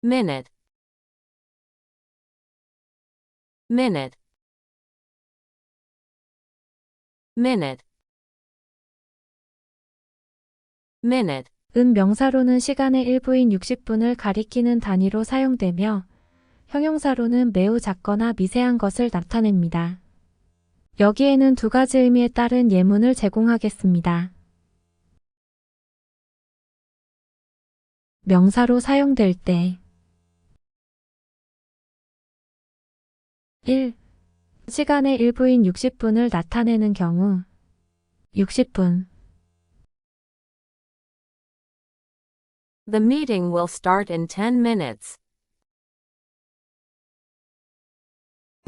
minute, minute, minute, minute. 은 명사로는 시간의 일부인 60분을 가리키는 단위로 사용되며 형용사로는 매우 작거나 미세한 것을 나타냅니다. 여기에는 두 가지 의미에 따른 예문을 제공하겠습니다. 명사로 사용될 때 1. 시간의 일부인 60분을 나타내는 경우 60분 The meeting will start in 10 minutes.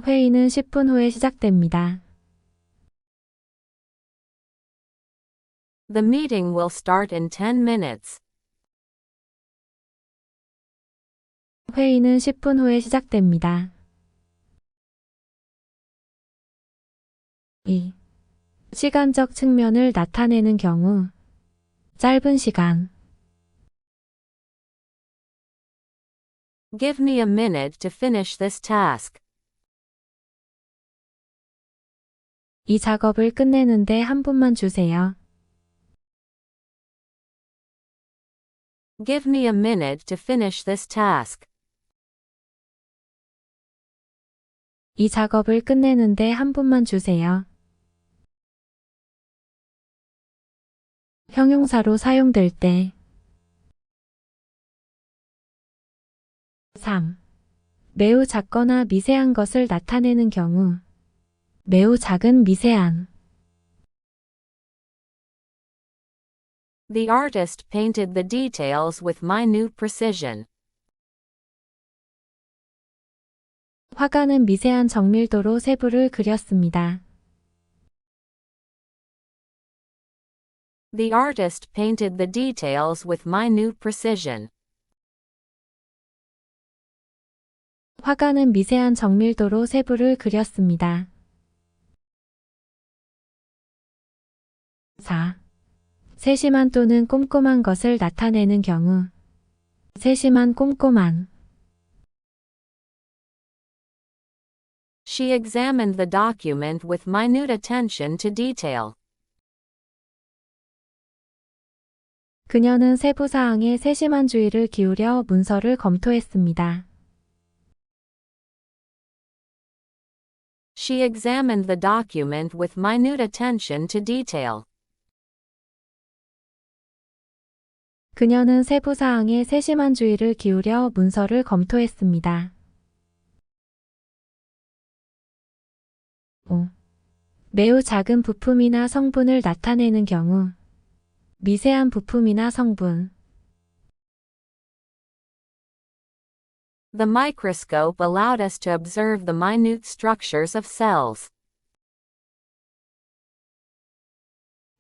회의는 10분 후에 시작됩니다. The meeting will start in 10 minutes. 회의는 10분 후에 시작됩니다. 2. 시간적 측면을 나타내는 경우 짧은 시간 Give me a minute to finish this task. 이 작업을 끝내는데 한 분만 주세요. Give me a minute to finish this task. 이 작업을 끝내는데 한 분만 주세요. 형용사로 사용될 때 3. 매우 작거나 미세한 것을 나타내는 경우 매우 작은 미세한 The artist painted the details with minute precision. 화가는 미세한 정밀도로 세부를 그렸습니다. The artist painted the details with minute precision. 화가는 미세한 정밀도로 세부를 그렸습니다. 4. 세심한 또는 꼼꼼한 것을 나타내는 경우 세심한 꼼꼼한 She examined the document with minute attention to detail. 그녀는 세부 사항에 세심한 주의를 기울여 문서를 검토했습니다. She examined the document with minute attention to detail. 그녀는 세부 사항에 세심한 주의를 기울여 문서를 검토했습니다. 5. 매우 작은 부품이나 성분을 나타내는 경우 미세한 부품이나 성분 The microscope allowed us to observe the minute structures of cells.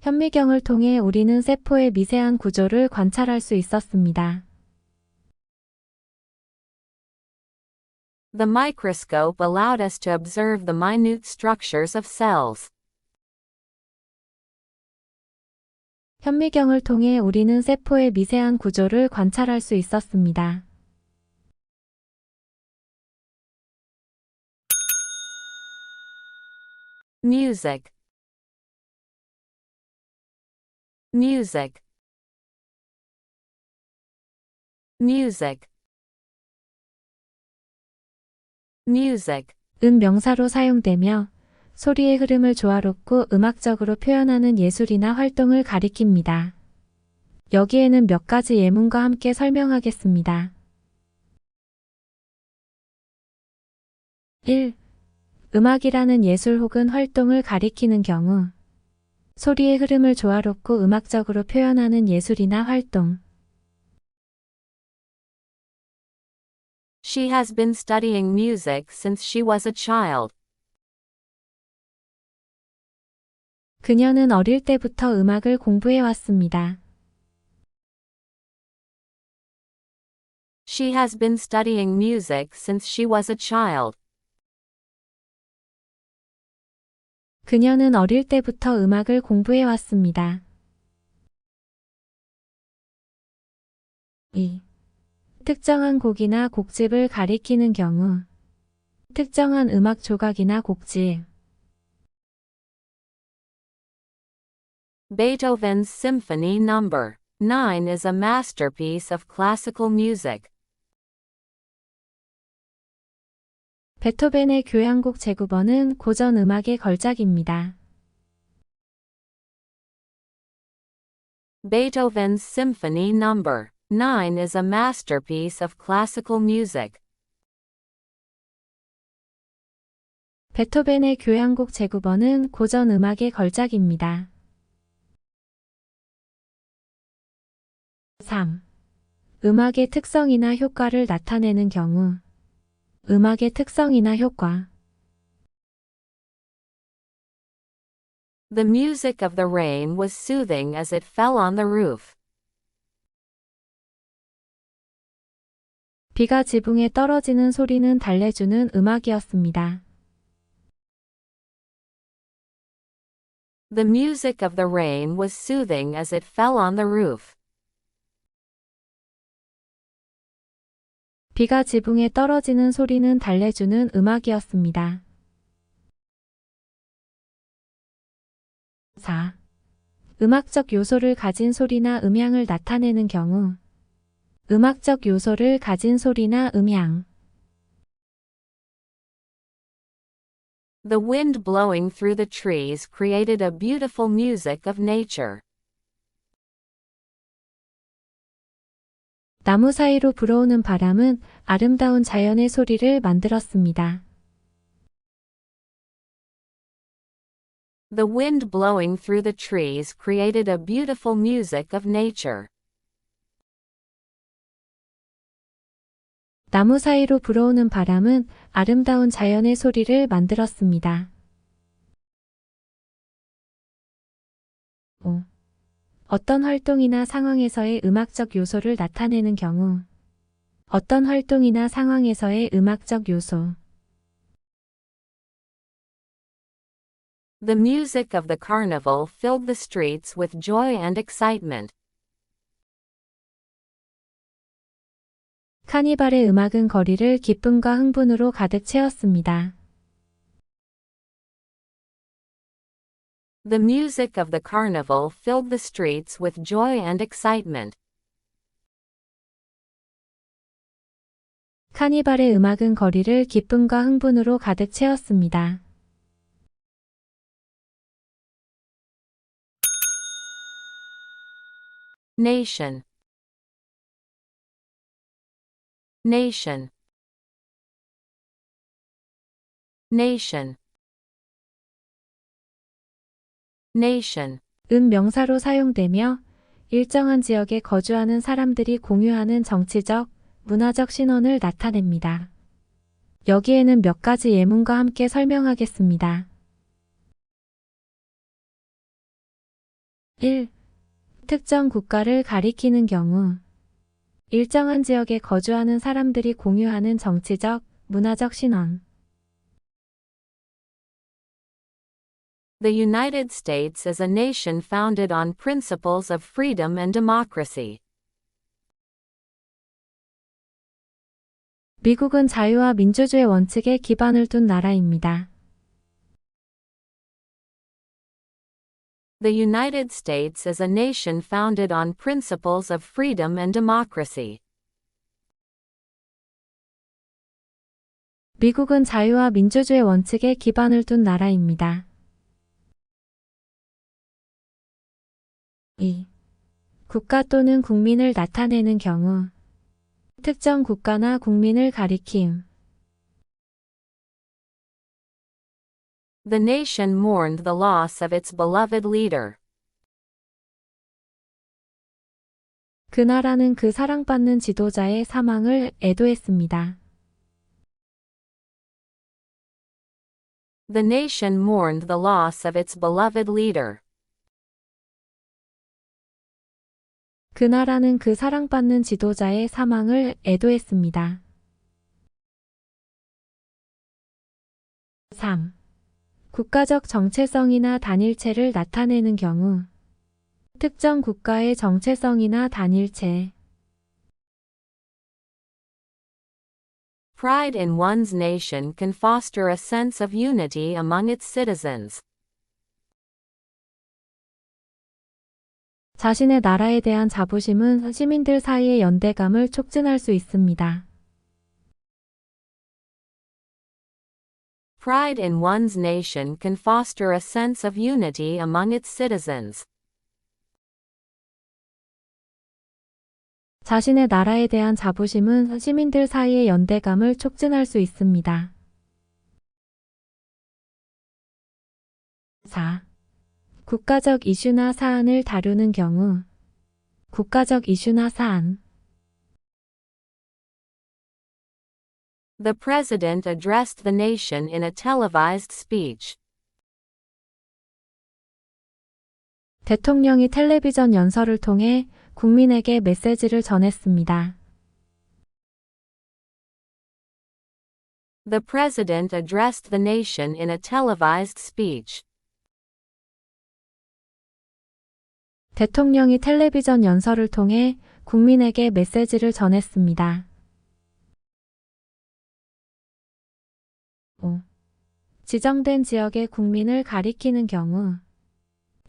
현미경을 통해 우리는 세포의 미세한 구조를 관찰할 수 있었습니다. The microscope allowed us to observe the minute structures of cells. 현미경을 통해 우리는 세포의 미세한 구조를 관찰할 수 있었습니다. Music, music, music, music. 은 명사로 사용되며 소리의 흐름을 조화롭고 음악적으로 표현하는 예술이나 활동을 가리킵니다. 여기에는 몇 가지 예문과 함께 설명하겠습니다. 1. 음악이라는 예술 혹은 활동을 가리키는 경우 소리의 흐름을 조화롭고 음악적으로 표현하는 예술이나 활동 She has been studying music since she was a child. 그녀는 어릴 때부터 음악을 공부해 왔습니다. She has been studying music since she was a child. 그녀는 어릴 때부터 음악을 공부해 왔습니다. 2. 특정한 곡이나 곡집을 가리키는 경우, 특정한 음악 조각이나 곡집. Beethoven's Symphony No. 9 is a masterpiece of classical music. 베토벤의 교향곡 제9번은 고전 음악의 걸작입니다. Beethoven's Symphony No. 9 is a masterpiece of classical music. 베토벤의 교향곡 제9번은 고전 음악의 걸작입니다. 3. 음악의 특성이나 효과를 나타내는 경우. 음악의 특성이나 효과. The music of the rain was soothing as it fell on the roof. 비가 지붕에 떨어지는 소리는 달래주는 음악이었습니다. The music of the rain was soothing as it fell on the roof. 비가 지붕에 떨어지는 소리는 달래주는 음악이었습니다. 4. 음악적 요소를 가진 소리나 음향을 나타내는 경우. 음악적 요소를 가진 소리나 음향. The wind blowing through the trees created a beautiful music of nature. 나무 사이로 불어오는 바람은 아름다운 자연의 소리를 만들었습니다. The wind blowing through the trees created a beautiful music of nature. 나무 사이로 불어오는 바람은 아름다운 자연의 소리를 만들었습니다. 5. 어떤 활동이나 상황에서의 음악적 요소를 나타내는 경우. 어떤 활동이나 상황에서의 음악적 요소. The music of the carnival filled the streets with joy and excitement. 카니발의 음악은 거리를 기쁨과 흥분으로 가득 채웠습니다. The music of the carnival filled the streets with joy and excitement. 카니발의 음악은 거리를 기쁨과 흥분으로 가득 채웠습니다. Nation. Nation. Nation. Nation. 은 명사로 사용되며 일정한 지역에 거주하는 사람들이 공유하는 정치적, 문화적 신원을 나타냅니다. 여기에는 몇 가지 예문과 함께 설명하겠습니다. 1. 특정 국가를 가리키는 경우. 일정한 지역에 거주하는 사람들이 공유하는 정치적, 문화적 신원. The United States is a nation founded on principles of freedom and democracy. 미국은 자유와 민주주의 원칙에 기반을 둔 나라입니다. The United States is a nation founded on principles of freedom and democracy. 미국은 자유와 민주주의 원칙에 기반을 둔 나라입니다. 2. 국가 또는 국민을 나타내는 경우. 특정 국가나 국민을 가리킴. The nation mourned the loss of its beloved leader. 그 나라는 그 사랑받는 지도자의 사망을 애도했습니다. The nation mourned the loss of its beloved leader. 그 나라는 그 사랑받는 지도자의 사망을 애도했습니다. 3. 국가적 정체성이나 단일체를 나타내는 경우. 특정 국가의 정체성이나 단일체. Pride in one's nation can foster a sense of unity among its citizens. 자신의 나라에 대한 자부심은 시민들 사이의 연대감을 촉진할 수 있습니다. Pride in one's nation can foster a sense of unity among its citizens. 자신의 나라에 대한 자부심은 시민들 사이의 연대감을 촉진할 수 있습니다. 4. 국가적 이슈나 사안을 다루는 경우. 국가적 이슈나 사안. The president addressed the nation in a televised speech. 대통령이 텔레비전 연설을 통해 국민에게 메시지를 전했습니다. The president addressed the nation in a televised speech. 대통령이 텔레비전 연설을 통해 국민에게 메시지를 전했습니다. 5. 지정된 지역의 국민을 가리키는 경우.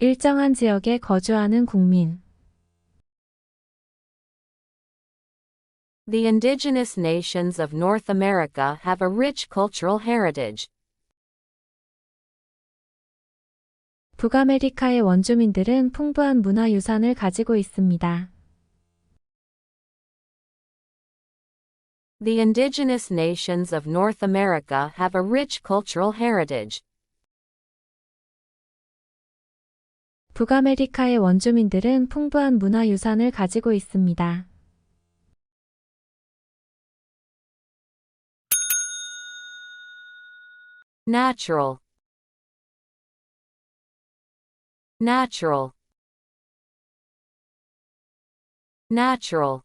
일정한 지역에 거주하는 국민. The indigenous nations of North America have a rich cultural heritage. 북아메리카의 원주민들은 풍부한 문화유산을 가지고 있습니다. The indigenous nations of North America have a rich cultural heritage. 북아메리카의 원주민들은 풍부한 문화유산을 가지고 있습니다. Natural. Natural. Natural.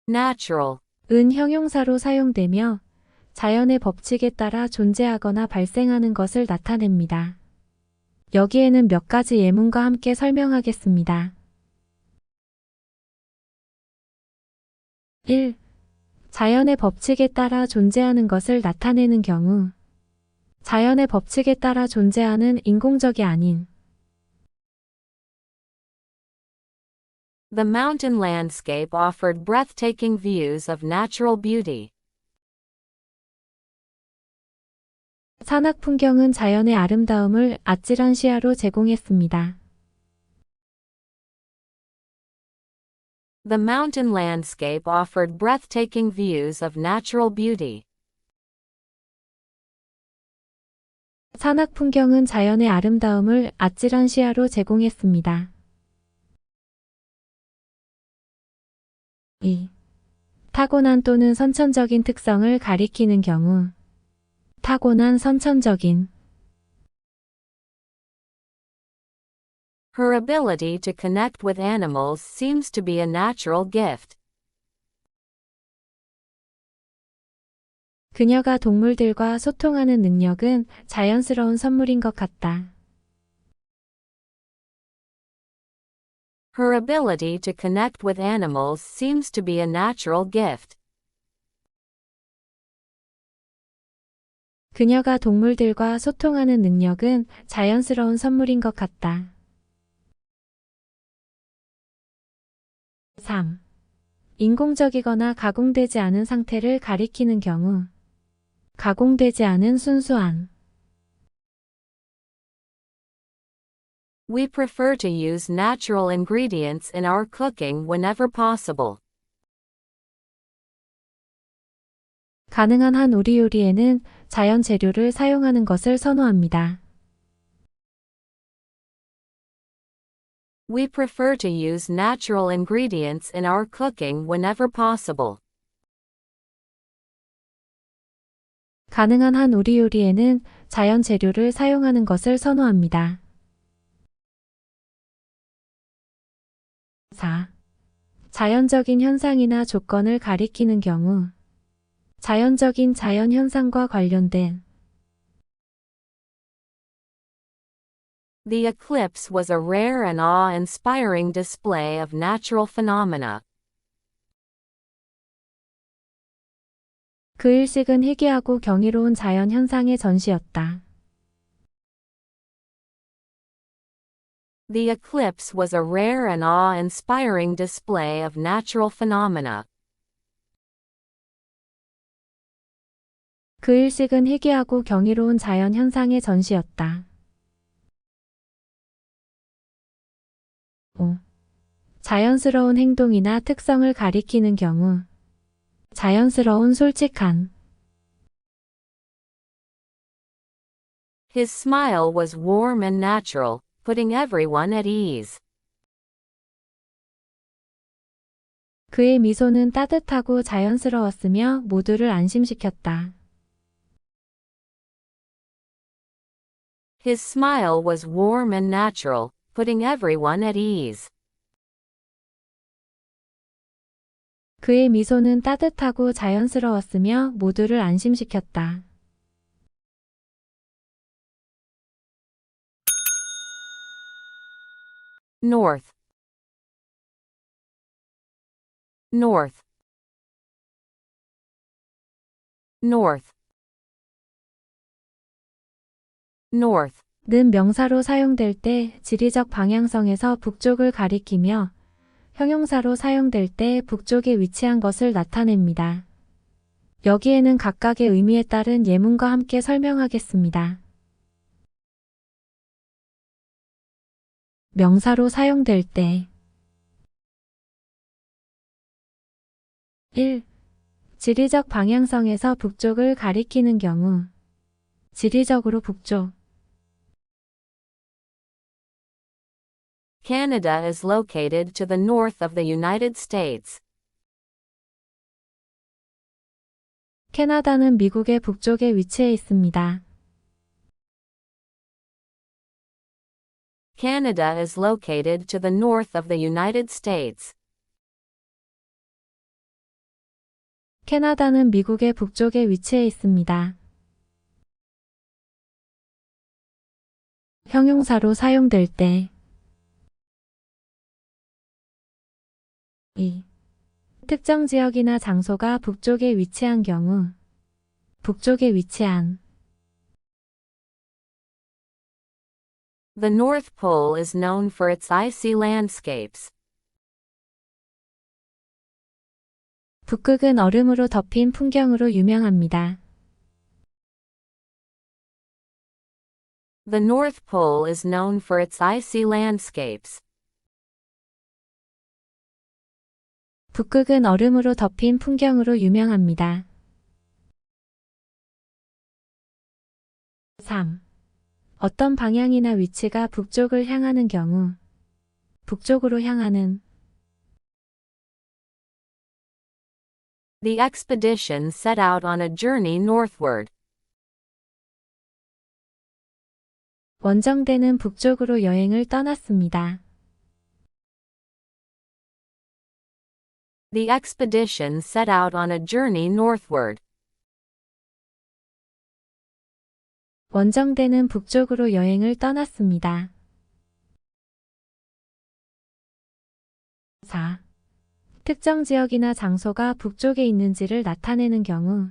Natural. 은 형용사로 사용되며 자연의 법칙에 따라 존재하거나 발생하는 것을 나타냅니다. 여기에는 몇 가지 예문과 함께 설명하겠습니다. 1. 자연의 법칙에 따라 존재하는 것을 나타내는 경우. 자연의 법칙에 따라 존재하는 인공적이 아닌. The mountain landscape offered breathtaking views of natural beauty. 산악 풍경은 자연의 아름다움을 아찔한 시야로 제공했습니다. The mountain landscape offered breathtaking views of natural beauty. 산악 풍경은 자연의 아름다움을 아찔한 시야로 제공했습니다. 2. 타고난 또는 선천적인 특성을 가리키는 경우. 타고난 선천적인. Her ability to connect with animals seems to be a natural gift. 그녀가 동물들과 소통하는 능력은 자연스러운 선물인 것 같다. Her ability to connect with animals seems to be a natural gift. 그녀가 동물들과 소통하는 능력은 자연스러운 선물인 것 같다. 3. 인공적이거나 가공되지 않은 상태를 가리키는 경우. 가공되지 않은 순수한. We prefer to use natural ingredients in our cooking whenever possible. 가능한 한 우리 요리에는 자연 재료를 사용하는 것을 선호합니다. We prefer to use natural ingredients in our cooking whenever possible. 가능한 한 우리 요리에는 자연 재료를 사용하는 것을 선호합니다. 4. 자연적인 현상이나 조건을 가리키는 경우. 자연적인 자연 현상과 관련된. The eclipse was a rare and awe-inspiring display of natural phenomena. 그 일식은 희귀하고 경이로운 자연 현상의 전시였다. The eclipse was a rare and awe-inspiring display of natural phenomena. 그 일식은 희귀하고 경이로운 자연 현상의 전시였다. 5. 자연스러운 행동이나 특성을 가리키는 경우. 자연스러운 솔직한. His smile was warm and natural, putting everyone at ease. 그의 미소는 따뜻하고 자연스러웠으며 모두를 안심시켰다. His smile was warm and natural, putting everyone at ease. 그의 미소는 따뜻하고 자연스러웠으며 모두를 안심시켰다. North. North. North. North. 는 명사로 사용될 때 지리적 방향성에서 북쪽을 가리키며 형용사로 사용될 때 북쪽에 위치한 것을 나타냅니다. 여기에는 각각의 의미에 따른 예문과 함께 설명하겠습니다. 명사로 사용될 때 1. 지리적 방향성에서 북쪽을 가리키는 경우 지리적으로 북쪽 Canada is located to the north of the United States. 캐나다는 미국의 북쪽에 위치해 있습니다. Canada is located to the north of the United States. 캐나다는 미국의 북쪽에 위치해 있습니다. 형용사로 사용될 때 2. 특정 지역이나 장소가 북쪽에 위치한 경우 북쪽에 위치한 The North Pole is known for its icy landscapes. 북극은 얼음으로 덮인 풍경으로 유명합니다. The North Pole is known for its icy landscapes. 북극은 얼음으로 덮인 풍경으로 유명합니다. 3. 어떤 방향이나 위치가 북쪽을 향하는 경우 북쪽으로 향하는 The expedition set out on a journey northward. 원정대는 북쪽으로 여행을 떠났습니다. The expedition set out on a journey northward. 원정대는 북쪽으로 여행을 떠났습니다. 4. 특정 지역이나 장소가 북쪽에 있는지를 나타내는 경우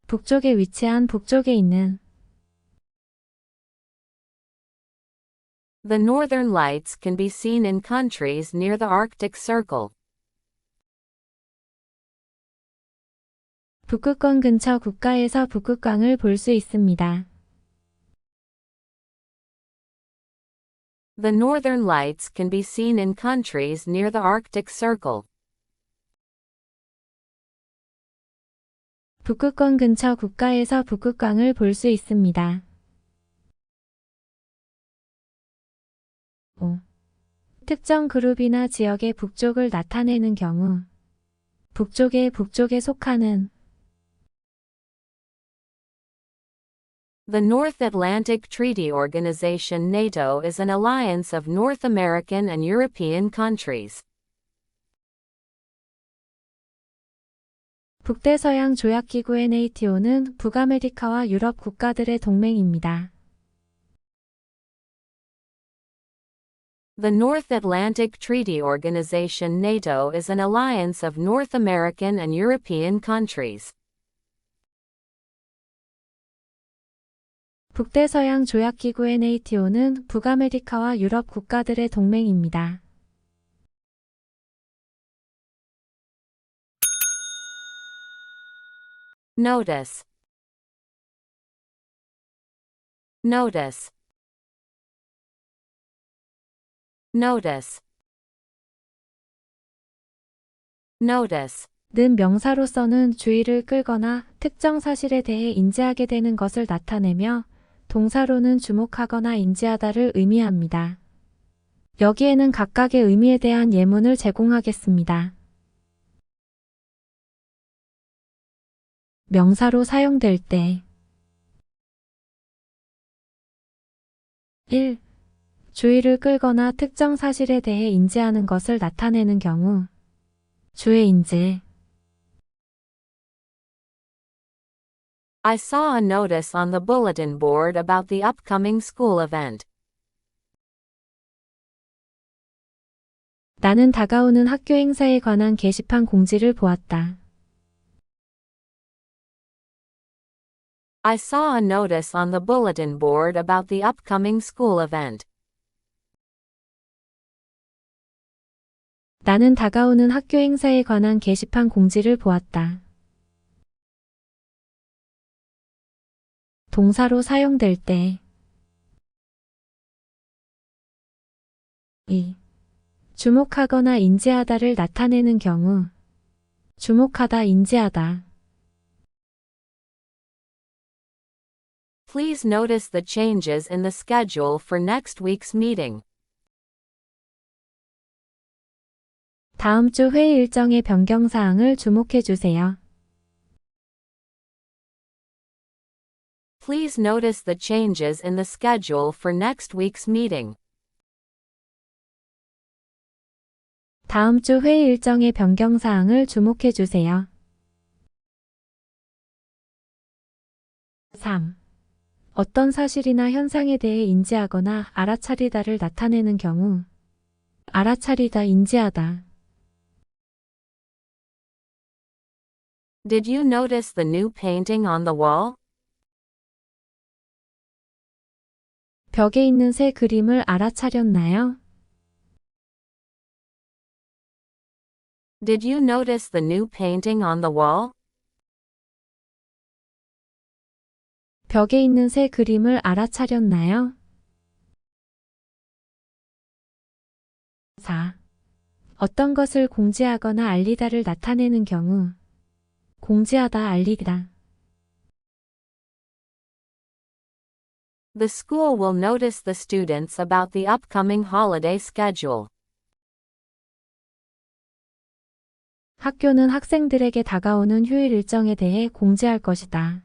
북쪽에 위치한 북쪽에 있는 The northern lights can be seen in countries near the Arctic Circle. 북극권 근처 국가에서 북극광을 볼 수 있습니다. The northern lights can be seen in countries near the Arctic Circle. 북극권 근처 국가에서 북극광을 볼 수 있습니다. 5. 특정 그룹이나 지역의 북쪽을 나타내는 경우 북쪽에 속하는 The North Atlantic Treaty Organization (NATO) is an alliance of North American and European countries. 북대서양 조약기구의 NATO는 북아메리카와 유럽 국가들의 동맹입니다. The North Atlantic Treaty Organization (NATO) is an alliance of North American and European countries. 북대서양 조약기구 NATO는 북아메리카와 유럽 국가들의 동맹입니다. Notice. Notice. Notice. Notice. 는 명사로서는 주의를 끌거나 특정 사실에 대해 인지하게 되는 것을 나타내며 동사로는 주목하거나 인지하다를 의미합니다. 여기에는 각각의 의미에 대한 예문을 제공하겠습니다. 명사로 사용될 때 1. 주의를 끌거나 특정 사실에 대해 인지하는 것을 나타내는 경우 주의 인지 I saw a notice on the bulletin board about the upcoming school event. 나는 다가오는 학교 행사에 관한 게시판 공지를 보았다. I saw a notice on the bulletin board about the upcoming school event. 나는 다가오는 학교 행사에 관한 게시판 공지를 보았다. 동사로 사용될 때 2. 주목하거나 인지하다를 나타내는 경우 주목하다, 인지하다. Please notice the changes in the schedule for next week's meeting. 다음 주 회의 일정의 변경 사항을 주목해 주세요. Please notice the changes in the schedule for next week's meeting. 다음 주 회의 일정의 변경 사항을 주목해 주세요. 3. 어떤 사실이나 현상에 대해 인지하거나 알아차리다를 나타내는 경우 알아차리다, 인지하다. Did you notice the new painting on the wall? 벽에 있는 새 그림을 알아차렸나요? Did you notice the new painting on the wall? 벽에 있는 새 그림을 알아차렸나요? 4. 어떤 것을 공지하거나 알리다를 나타내는 경우 공지하다, 알리다. The school will notice the students about the upcoming holiday schedule. 학교는 학생들에게 다가오는 휴일 일정에 대해 공지할 것이다.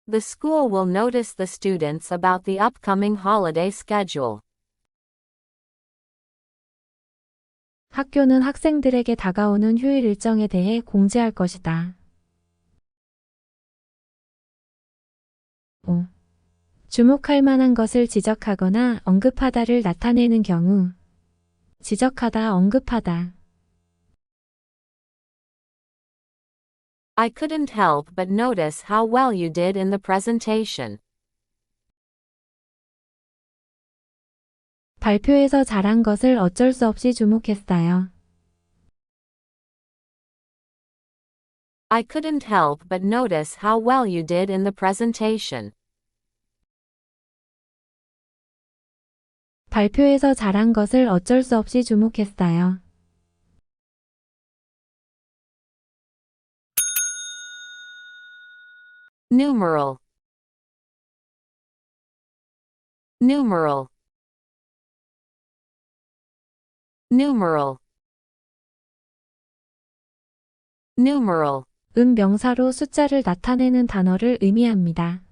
The school will notice the students about the upcoming holiday schedule. 학교는 학생들에게 다가오는 휴일 일정에 대해 공지할 것이다. 5. 주목할 만한 것을 지적하거나 언급하다를 나타내는 경우 지적하다, 언급하다. I couldn't help but notice how well you did in the presentation. 발표에서 잘한 것을 어쩔 수 없이 주목했어요. I couldn't help but notice how well you did in the presentation. 발표에서 잘한 것을 어쩔 수 없이 주목했어요. Numeral. Numeral. Numeral. Numeral. 은 명사로 숫자를 나타내는 단어를 의미합니다.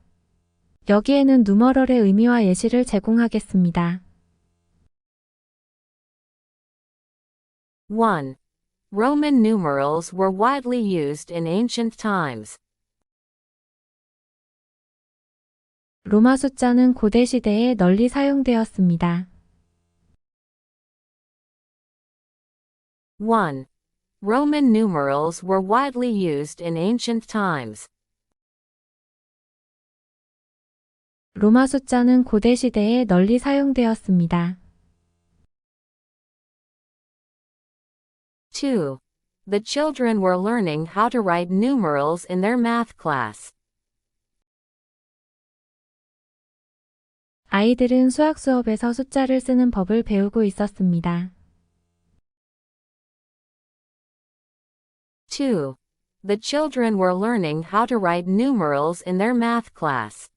여기에는 누머럴의 의미와 예시를 제공하겠습니다. 1. Roman numerals were widely used in ancient times. 로마 숫자는 고대 시대에 널리 사용되었습니다. 1. Roman numerals were widely used in ancient times. 로마 숫자는 고대 시대에 널리 사용되었습니다. 2. The children were learning how to write numerals in their math class. 아이들은 수학 수업에서 숫자를 쓰는 법을 배우고 있었습니다. 2. The children were learning how to write numerals in their math class.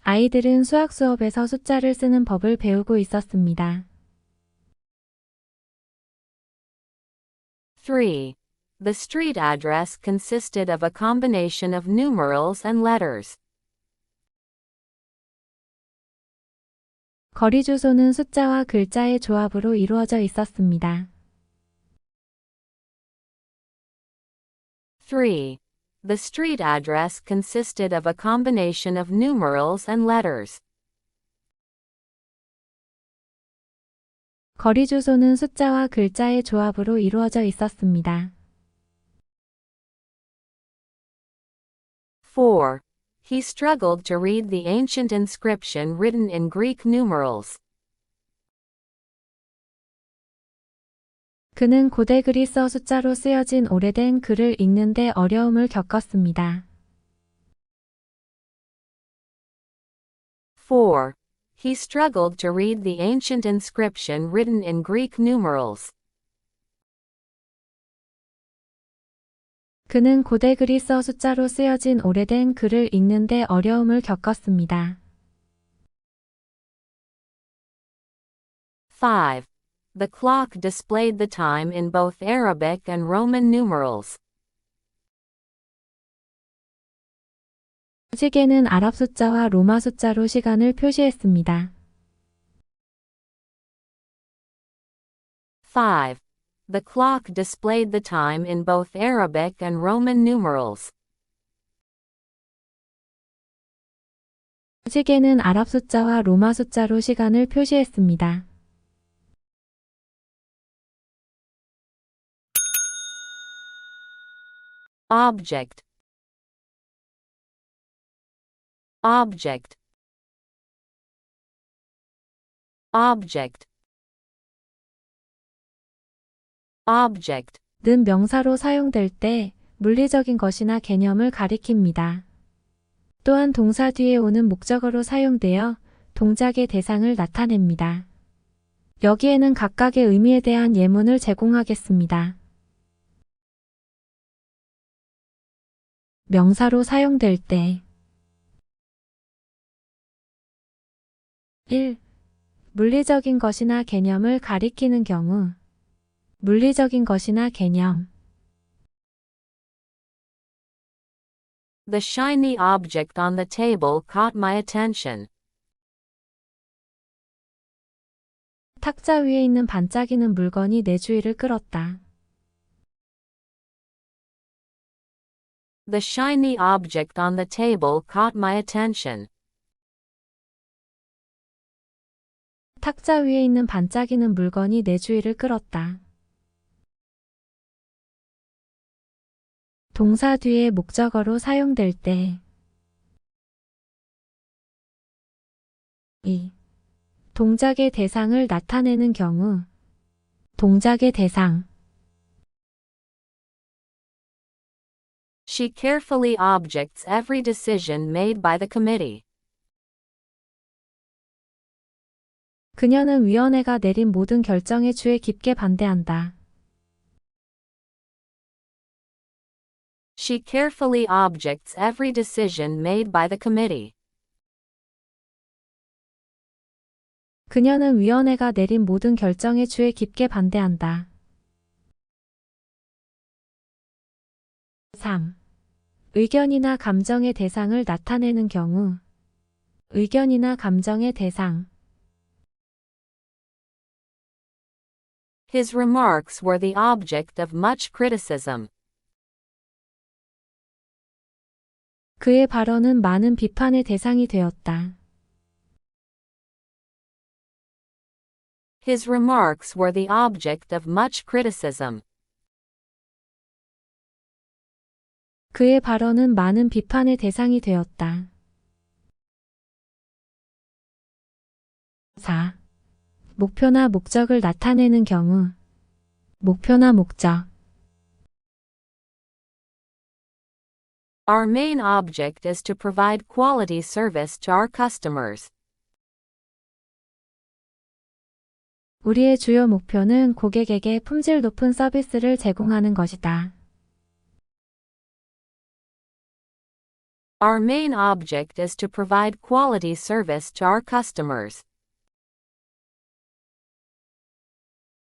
아이들은 수학 수업에서 숫자를 쓰는 법을 배우고 있었습니다. 3. The street address consisted of a combination of numerals and letters. 거리 주소는 숫자와 글자의 조합으로 이루어져 있었습니다. 3. The street address consisted of a combination of numerals and letters. 거리 주소는 숫자와 글자의 조합으로 이루어져 있었습니다. 4. He struggled to read the ancient inscription written in Greek numerals. 그는 고대 그리스어 숫자로 쓰여진 오래된 글을 읽는데 어려움을 겪었습니다. 4. He struggled to read the ancient inscription written in Greek numerals. 그는 고대 그리스어 숫자로 쓰여진 오래된 글을 읽는데 어려움을 겪었습니다. 5. The clock displayed the time in both Arabic and Roman numerals. 시계는 아랍 숫자와 로마 숫자로 시간을 표시했습니다. 5. The clock displayed the time in both Arabic and Roman numerals. 시계는 아랍 숫자와 로마 숫자로 시간을 표시했습니다. Object. Object. Object. Object. 는 명사로 사용될 때 물리적인 것이나 개념을 가리킵니다. 또한 동사 뒤에 오는 목적어로 사용되어 동작의 대상을 나타냅니다. 여기에는 각각의 의미에 대한 예문을 제공하겠습니다. 명사로 사용될 때 1. 물리적인 것이나 개념을 가리키는 경우 물리적인 것이나 개념 The shiny object on the table caught my attention. 탁자 위에 있는 반짝이는 물건이 내 주의를 끌었다. The shiny object on the table caught my attention. 탁자 위에 있는 반짝이는 물건이 내 주의를 끌었다. 동사 뒤에 목적어로 사용될 때 2. 동작의 대상을 나타내는 경우 동작의 대상 She carefully objects every decision made by the committee. 그녀는 위원회가 내린 모든 결정에 주의 깊게 반대한다. She carefully objects every decision made by the committee. 그녀는 위원회가 내린 모든 결정에 주의 깊게 반대한다. 3. 의견이나 감정의 대상을 나타내는 경우 의견이나 감정의 대상 His remarks were the object of much criticism. 그의 발언은 많은 비판의 대상이 되었다. His remarks were the object of much criticism. 그의 발언은 많은 비판의 대상이 되었다. 4. 목표나 목적을 나타내는 경우. 목표나 목적. Our main object is to provide quality service to our customers. 우리의 주요 목표는 고객에게 품질 높은 서비스를 제공하는 것이다. Our main object is to provide quality service to our customers.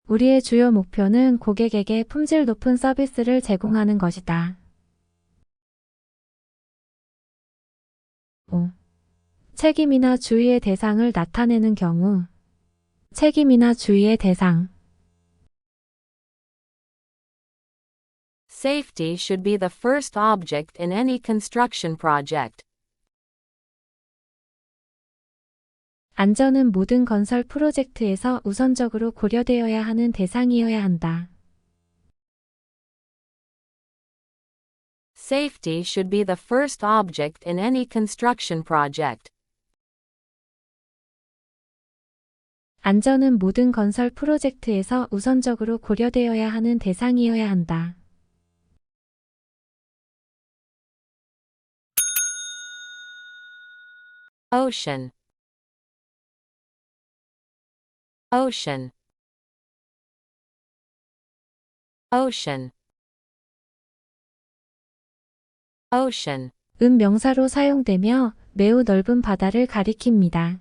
우리의 주요 목표는 고객에게 품질 높은 서비스를 제공하는 것이다. 5. 책임이나 주의의 대상을 나타내는 경우. 책임이나 주의의 대상. Safety should be the first object in any construction project. 안전은 모든 건설 프로젝트에서 우선적으로 고려되어야 하는 대상이어야 한다. Safety should be the first object in any construction project. 안전은 모든 건설 프로젝트에서 우선적으로 고려되어야 하는 대상이어야 한다. Ocean. Ocean. Ocean. Ocean. 은 명사로 사용되며 매우 넓은 바다를 가리킵니다.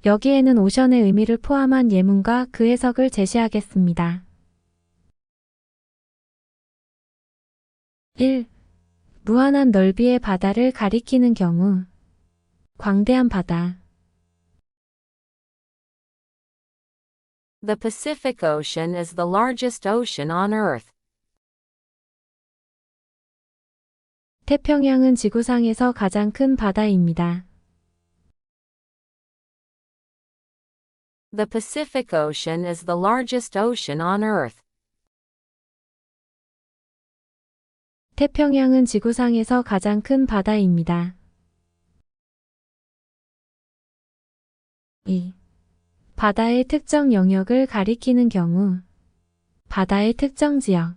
여기에는 오션의 의미를 포함한 예문과 그 해석을 제시하겠습니다. 1. 무한한 넓이의 바다를 가리키는 경우. 광대한 바다. The Pacific Ocean is the largest ocean on Earth. 태평양은 지구상에서 가장 큰 바다입니다. The Pacific Ocean is the largest ocean on Earth. 태평양은 지구상에서 가장 큰 바다입니다. 2. 바다의 특정 영역을 가리키는 경우. 바다의 특정 지역.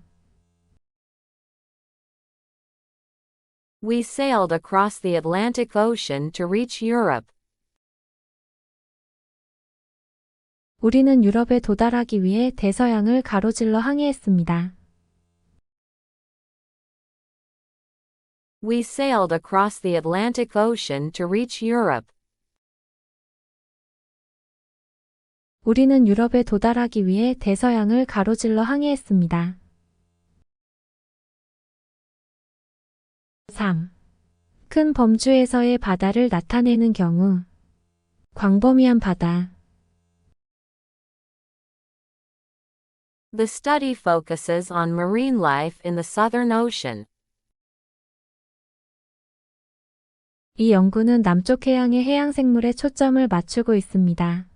We sailed across the Atlantic Ocean to reach Europe. 우리는 유럽에 도달하기 위해 대서양을 가로질러 항해했습니다. We sailed across the Atlantic Ocean to reach Europe. 우리는 유럽에 도달하기 위해 대서양을 가로질러 항해했습니다. 3. 큰 범주에서의 바다를 나타내는 경우. 광범위한 바다. The study focuses on marine life in the Southern Ocean. 이 연구는 남쪽 해양의 해양 생물에 초점을 맞추고 있습니다.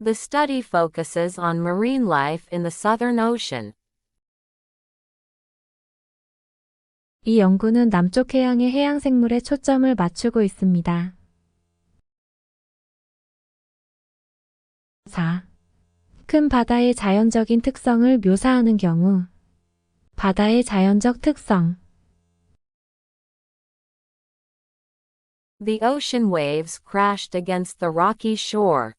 The study focuses on marine life in the Southern Ocean. 이 연구는 남쪽 해양의 해양 생물에 초점을 맞추고 있습니다. 4. 큰 바다의 자연적인 특성을 묘사하는 경우. 바다의 자연적 특성. The ocean waves crashed against the rocky shore.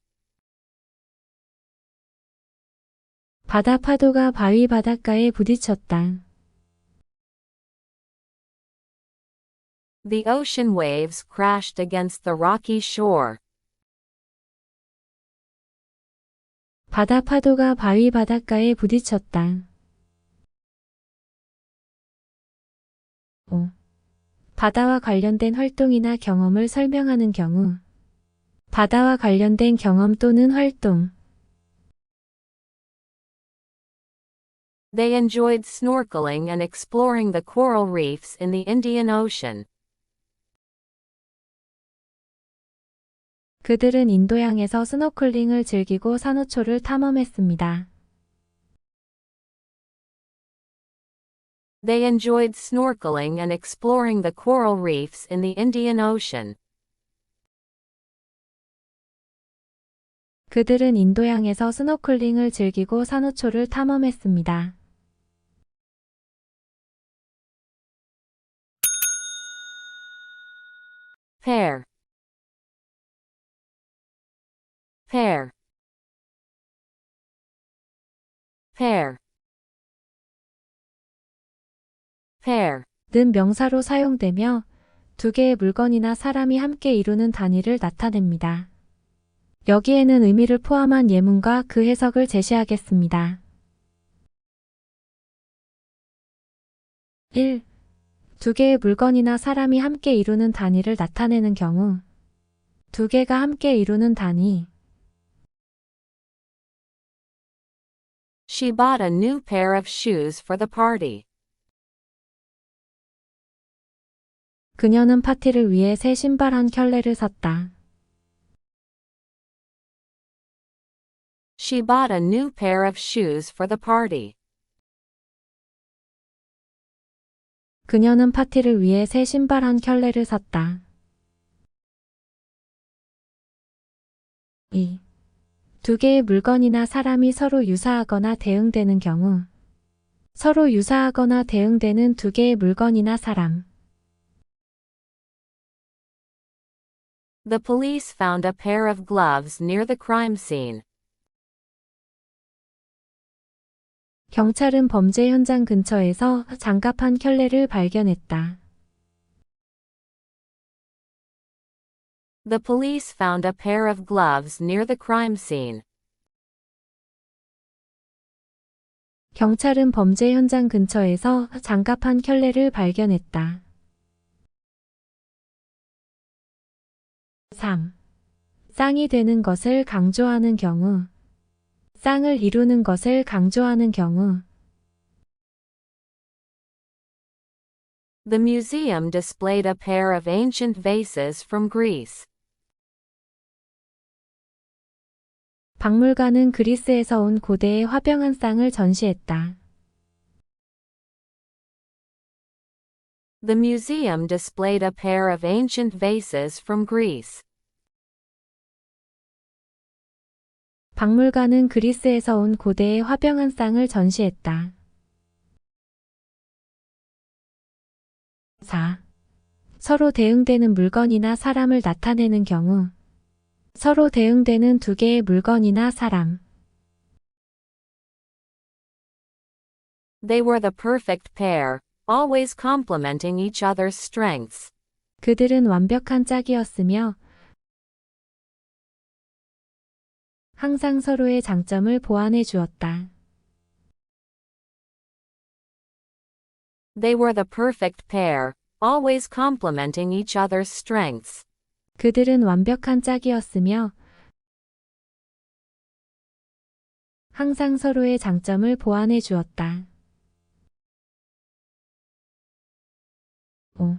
바다 파도가 바위 바닷가에 부딪혔다. The ocean waves crashed against the rocky shore. 바다 파도가 바위 바닷가에 부딪혔다. 5. 바다와 관련된 활동이나 경험을 설명하는 경우. 바다와 관련된 경험 또는 활동. They enjoyed snorkeling and exploring the coral reefs in the Indian Ocean. 그들은 인도양에서 스노클링을 즐기고 산호초를 탐험했습니다. They enjoyed snorkeling and exploring the coral reefs in the Indian Ocean. 그들은 인도양에서 스노클링을 즐기고 산호초를 탐험했습니다. Pair. Pair. Pair. Pair. 는 명사로 사용되며 두 개의 물건이나 사람이 함께 이루는 단위를 나타냅니다. 여기에는 의미를 포함한 예문과 그 해석을 제시하겠습니다. 1. 두 개의 물건이나 사람이 함께 이루는 단위를 나타내는 경우 두 개가 함께 이루는 단위 She bought a new pair of shoes for the party. 그녀는 파티를 위해 새 신발 한 켤레를 샀다. She bought a new pair of shoes for the party. 그녀는 파티를 위해 새 신발 한 켤레를 샀다. 2. 두 개의 물건이나 사람이 서로 유사하거나 대응되는 경우 서로 유사하거나 대응되는 두 개의 물건이나 사람 The police found a pair of gloves near the crime scene. 경찰은 범죄 현장 근처에서 장갑 한 켤레를 발견했다. The police found a pair of gloves near the crime scene. 경찰은 범죄 현장 근처에서 장갑 한 켤레를 발견했다. 3. 쌍이 되는 것을 강조하는 경우 쌍을 이루는 것을 강조하는 경우 The museum displayed a pair of ancient vases from Greece. 박물관은 그리스에서 온 고대의 화병한 쌍을 전시했다. The museum displayed a pair of ancient vases from Greece. 박물관은 그리스에서 온 고대의 화병한 쌍을 전시했다. 4. 서로 대응되는 물건이나 사람을 나타내는 경우 서로 대응되는 두 개의 물건이나 사람 They were the perfect pair, always complementing each other's strengths. 그들은 완벽한 짝이었으며 항상 서로의 장점을 보완해 주었다. They were the perfect pair, always complementing each other's strengths. 그들은 완벽한 짝이었으며 항상 서로의 장점을 보완해 주었다. 5.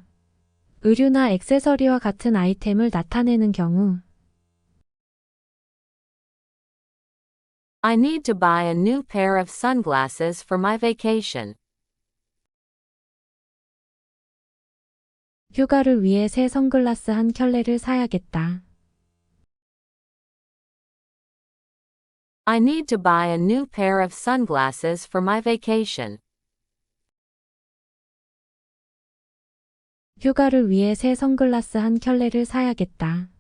의류나 액세서리와 같은 아이템을 나타내는 경우 I need to buy a new pair of sunglasses for my vacation. 휴가를 위해 새 선글라스 한 켤레를 사야겠다. I need to buy a new pair of sunglasses for my vacation. 휴가를 위해 새 선글라스 한 켤레를 사야겠다.